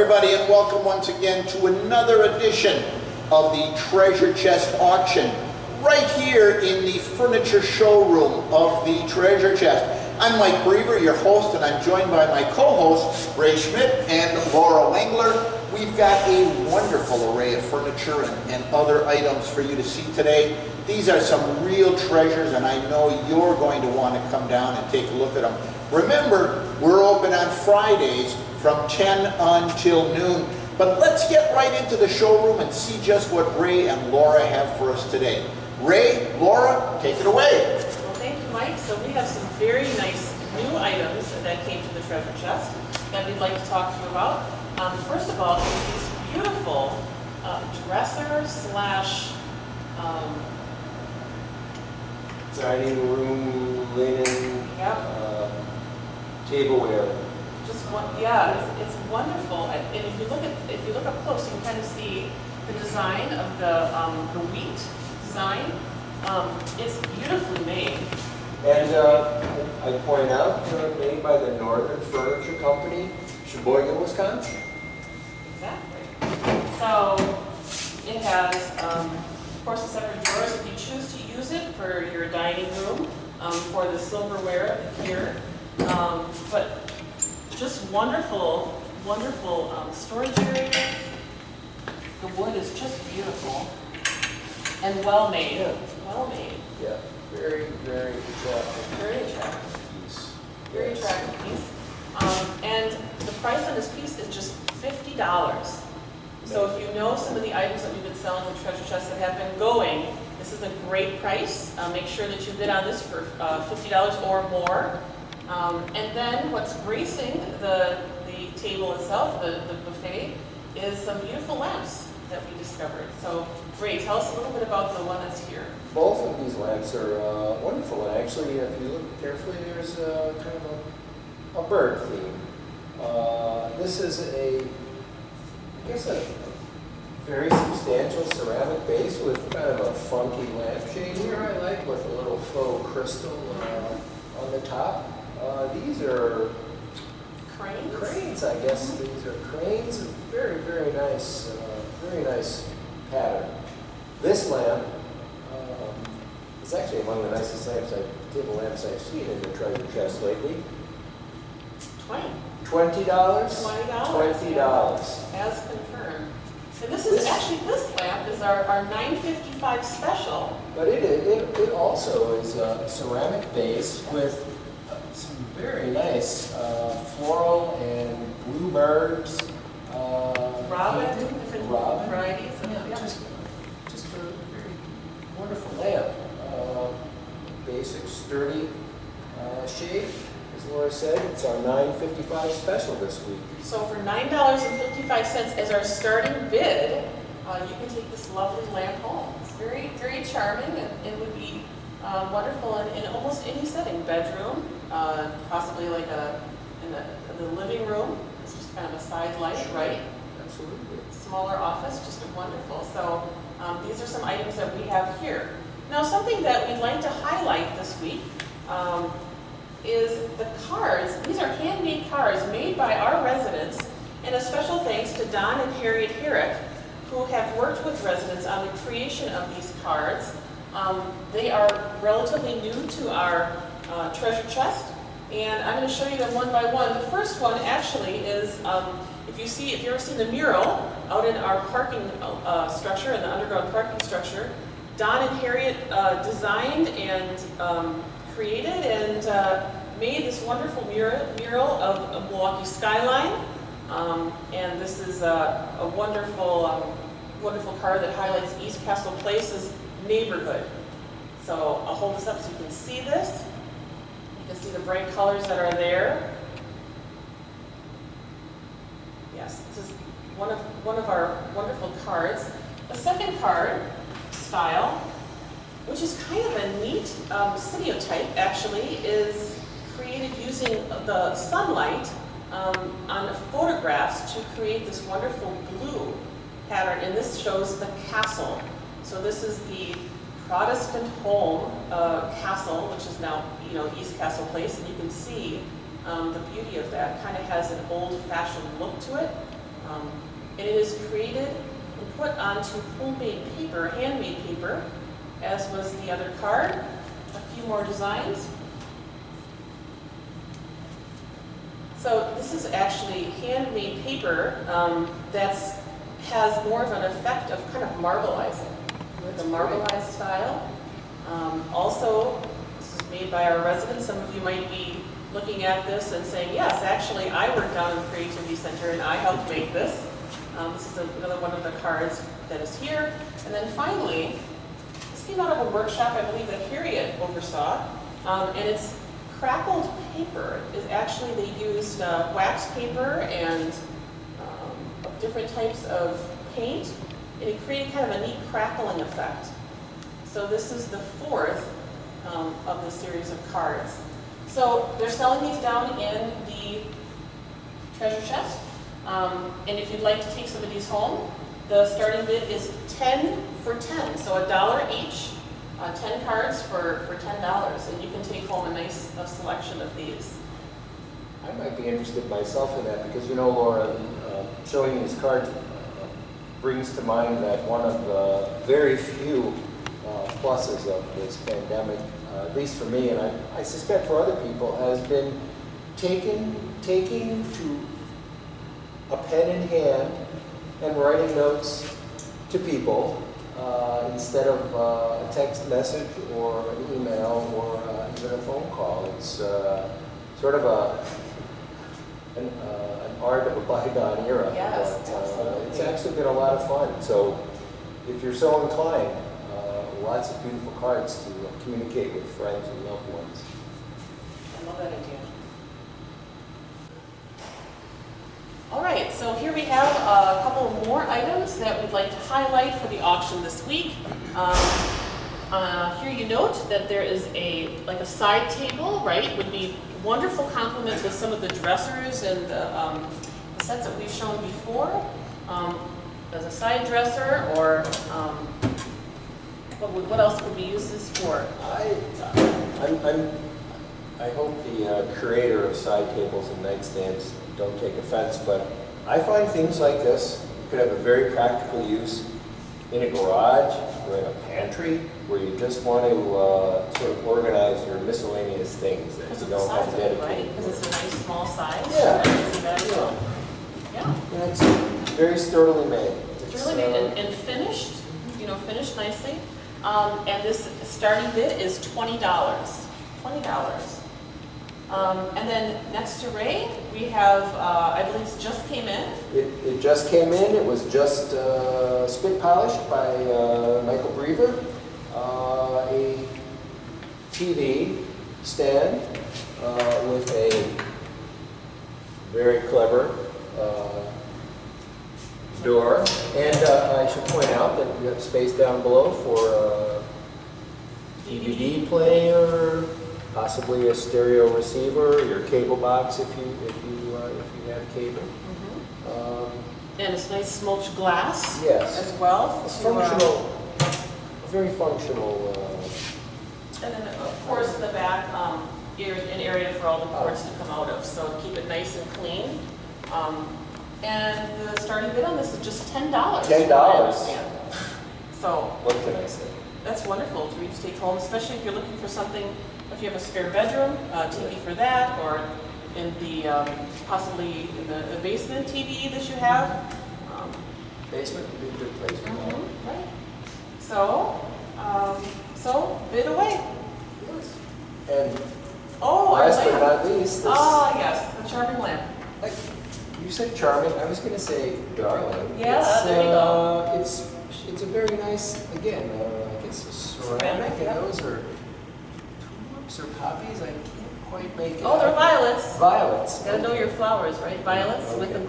everybody, and welcome once again to another edition of the Treasure Chest Auction right here in the furniture showroom of the Treasure Chest. I'm Mike Brever, your host, and I'm joined by my co-hosts Ray Schmidt and Laura Wengler. We've got a wonderful array of furniture and other items for you to see today. These are some real treasures, and I know you're going to want to come down and take a look at them. Remember, we're open on Fridays from 10 until noon. But let's get right into the showroom and see just what Ray and Laura have for us today. Ray, Laura, take it away. Well, thank you, Mike. So we have some very nice new items that came to the treasure chest that we'd like to talk to you about. First of all, these beautiful dresser slash dining room linen, yep. Tableware. Just one, yeah, it's wonderful. And if you look up close, you can kind of see the design of the wheat design. It's beautifully made. And I point out, made by the Northern Furniture Company, Sheboygan, Wisconsin. Exactly. So it has, of course, the separate drawers if you choose to use it for your dining room, for the silverware here. But just wonderful, wonderful storage areas. The wood is just beautiful and well made. Yeah. Well made. Yeah, very, very attractive. Very attractive. Piece. Very attractive piece. And the price on this piece is just $50. So if you know some of the items that we've been selling in the treasure chest that have been going, this is a great price. Make sure that you bid on this for $50 or more. And then what's gracing the table itself, the buffet, is some beautiful lamps that we discovered. So Ray, tell us a little bit about the one that's here. Both of these lamps are wonderful, and actually, if you look carefully, there's kind of a bird theme. This is I guess a very substantial ceramic base with kind of a funky lampshade here I like, with a little faux crystal on the top. These are Cranes? Cranes, I guess. These are cranes. Very, very nice pattern. This lamp is actually among the nicest table lamps I've seen in the treasure chest lately. $20. $20? $20. As confirmed. And this lamp is our $9.55 special. But it also is a ceramic base with some very nice floral and bluebirds. Different varieties. Yeah, just a very wonderful lamp. Basic, sturdy shape. As Laura said, it's our $9.55 special this week. So for $9.55 as our starting bid, you can take this lovely lamp home. It's very, very charming and would be wonderful in almost any setting. Bedroom, possibly like in the living room. It's just kind of a side light, right? Absolutely. Smaller office, just wonderful. So these are some items that we have here. Now, something that we'd like to highlight this week is the cards. These are handmade cards made by our residents, and a special thanks to Don and Harriet Herrick, who have worked with residents on the creation of these cards. They are relatively new to our treasure chest, and I'm going to show you them one by one. The first one actually is, if you've ever seen the mural out in our parking structure, in the underground parking structure, Don and Harriet designed and created and made this wonderful mural of a Milwaukee skyline. And this is a wonderful, wonderful card that highlights East Castle Place's neighborhood. So I'll hold this up so you can see this. You can see the bright colors that are there. Yes, this is one of our wonderful cards. The second card style, which is kind of a neat stereotype, actually, is created using the sunlight on photographs to create this wonderful blue pattern, and this shows the castle. So this is the Protestant home castle, which is now, East Castle Place, and you can see the beauty of that. Kind of has an old-fashioned look to it. And it is created and put onto homemade paper, handmade paper, as was the other card. A few more designs. So this is actually handmade paper that has more of an effect of kind of marbleizing, with a marbleized style. Also, this is made by our residents. Some of you might be looking at this and saying, yes, actually I worked down in the Creativity Center and I helped make this. This is another one of the cards that is here. And then finally, this came out of a workshop I believe that Harriet oversaw, and it's crackled paper. Is actually they used wax paper and different types of paint, and it created kind of a neat crackling effect. So this is the fourth of the series of cards. So they're selling these down in the treasure chest. And if you'd like to take some of these home, the starting bid is 10 for 10, so $1 each, 10 cards for $10, and you can take home a nice selection of these. I might be interested myself in that because, you know, Laura, showing these cards brings to mind that one of the very few pluses of this pandemic, at least for me, and I suspect for other people, has been taking to a pen in hand and writing notes to people instead of a text message or an email or even a phone call. It's sort of an art of a bygone era. Yes, but, absolutely. it's actually been a lot of fun. So if you're so inclined, lots of beautiful cards to communicate with friends and loved ones. I love that idea. All right, so here we have a couple more items that we'd like to highlight for the auction this week. Here you note that there is like a side table, right? Would be wonderful complement with some of the dressers and the sets that we've shown before. As a side dresser, or what else would we use this for? I hope the creator of side tables and nightstands don't take offense, but I find things like this could have a very practical use in a garage or in a pantry where you just want to sort of organize your miscellaneous things that Because you of the don't have size to of it, dedicate. right? Because it's a nice small size. Yeah. I can see that as well. Yeah. And it's very sturdily made. It's really made and finished, you know, finished nicely. And this starting bid is $20. $20. And then next to Ray, we have, I believe it just came in. It just came in. It was just spit polished by Michael Brever. A TV stand with a very clever door. And I should point out that you have space down below for a DVD player, possibly a stereo receiver, your cable box if you have cable. And it's nice smoked glass Yes. as well. It's to, functional, very functional. and then of course in the back, an area for all the cords to come out of, so keep it nice and clean. And the starting bid on this is just $10. $10. So What can I say? that's wonderful for you to take home, especially if you're looking for something, if you have a spare bedroom, TV for that, or in the, possibly in the basement TV that you have. Basement would be a good place for that. Right. So bid away. And Oh, our last but lamp. not least, this, Yes, the charming lamp. like, you said charming, I was going to say darling. Yeah, It's, there you go. It's a very nice, again, I guess a ceramic, yeah. and those are tulips or poppies, I can't quite make it Oh, they're out. violets. Violets. You gotta know your flowers, right? Violets with the Okay.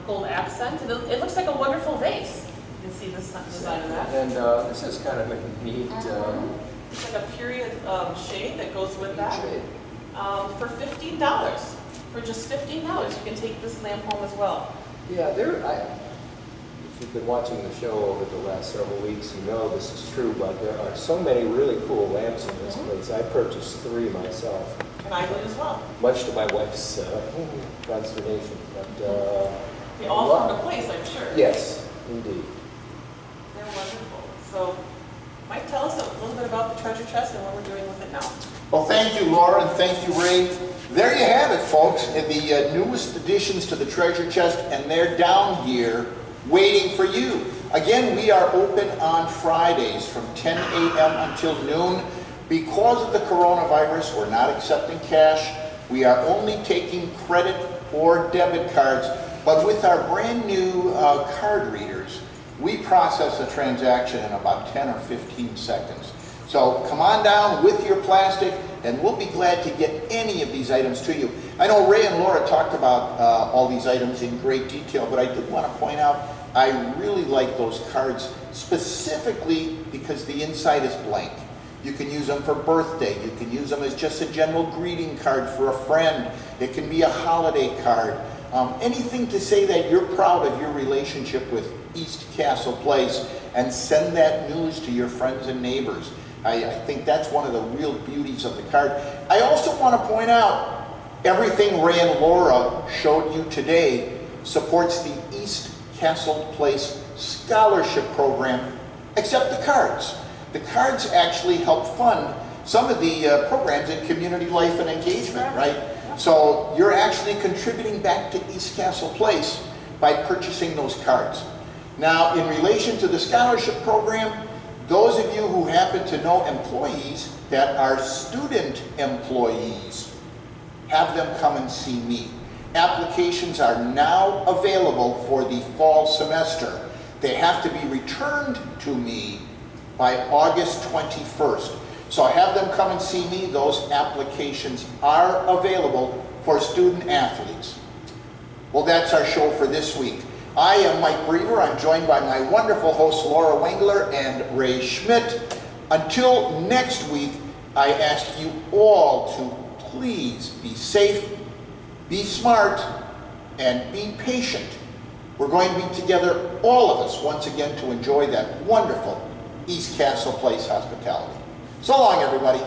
gold accent. It looks like a wonderful vase. You can see this design of that. And this is kind of a neat It's like a period shade that goes with that. shade. For $15. For just $15, you can take this lamp home as well. Yeah, if you've been watching the show over the last several weeks, you know this is true, but there are so many really cool lamps in this place. I purchased 3 myself, And I would as well. much to my wife's consternation. But They all found a place, I'm sure. Yes, indeed. They're wonderful. So, Mike, tell us a little bit about the treasure chest and what we're doing with it now. Well, thank you, Laura, and thank you, Ray. There you have it, folks, the newest additions to the treasure chest, and they're down here waiting for you. Again, we are open on Fridays from 10 a.m. until noon. Because of the coronavirus, we're not accepting cash. We are only taking credit or debit cards, but with our brand new card readers, we process a transaction in about 10 or 15 seconds. So come on down with your plastic, and we'll be glad to get any of these items to you. I know Ray and Laura talked about all these items in great detail, but I did want to point out I really like those cards specifically because the inside is blank. You can use them for birthday. You can use them as just a general greeting card for a friend. It can be a holiday card. Anything to say that you're proud of your relationship with East Castle Place and send that news to your friends and neighbors. I think that's one of the real beauties of the card. I also want to point out everything Ray and Laura showed you today supports the East Castle Place Scholarship Program, except the cards. The cards actually help fund some of the programs in community life and engagement, right? So you're actually contributing back to East Castle Place by purchasing those cards. Now, in relation to the scholarship program, those of you who happen to know employees that are student employees, have them come and see me. Applications are now available for the fall semester. They have to be returned to me by August 21st. So have them come and see me. Those applications are available for student athletes. Well, that's our show for this week. I am Mike Brever. I'm joined by my wonderful hosts Laura Wengler and Ray Schmidt. Until next week, I ask you all to please be safe, be smart, and be patient. We're going to be together, all of us, once again to enjoy that wonderful East Castle Place hospitality. So long, everybody.